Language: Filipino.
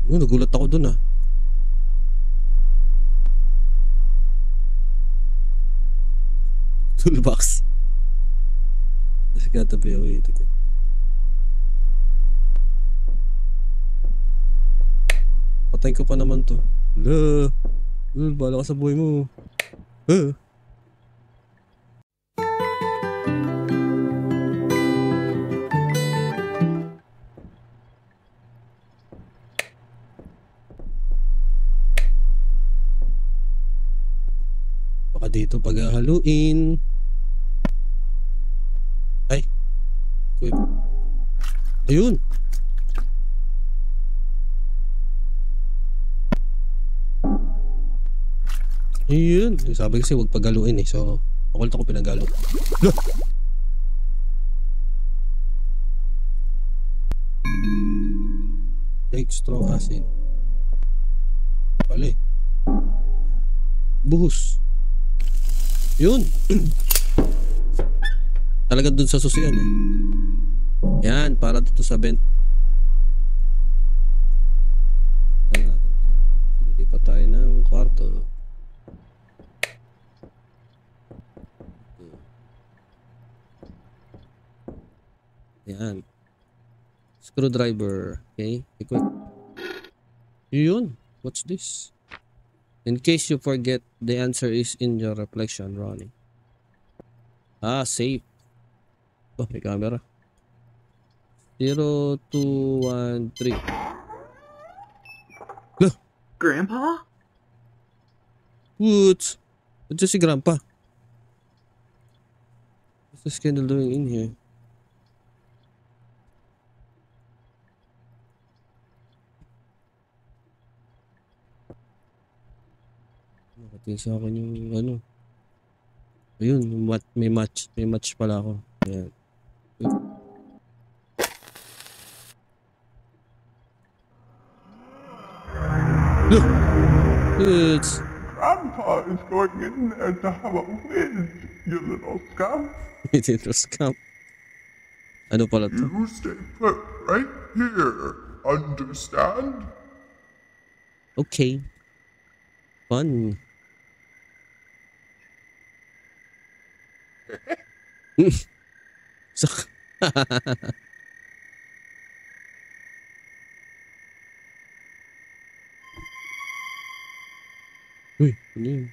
Nagulat ako dun ah. Toolbox. There's gotta be a way to go. Patay ko pa naman to. Hala. Bala ka sa buhay mo. Baka dito paghahaluin. Ay. Wait. Ayun. Ayun. Sabi kasi huwag paghaluin eh. So, pakulit ako pinagalo. Take strong acid. Pali. Buhos. Yun. Talaga dun sa susian eh. Yan, para dito sa vent. Hindi pa tayo ng kwarto. Yan. Screwdriver. Okay, equip. Yun. What's this? In case you forget, the answer is in your reflection, Ronnie. Ah, safe. Oh, may camera. 0, 2, 1, 3. Grandpa? What? What's si Grandpa? What's this candle doing in here? Nakatingin sa akin yung ano. Ayun, may match pala ako. Ayan. It's... Grandpa is going in there to have a whiz, you little scum. Little scum. Ano pala to? You stay put right here, understand? Okay. Fun. Sak. Uy, ano yun?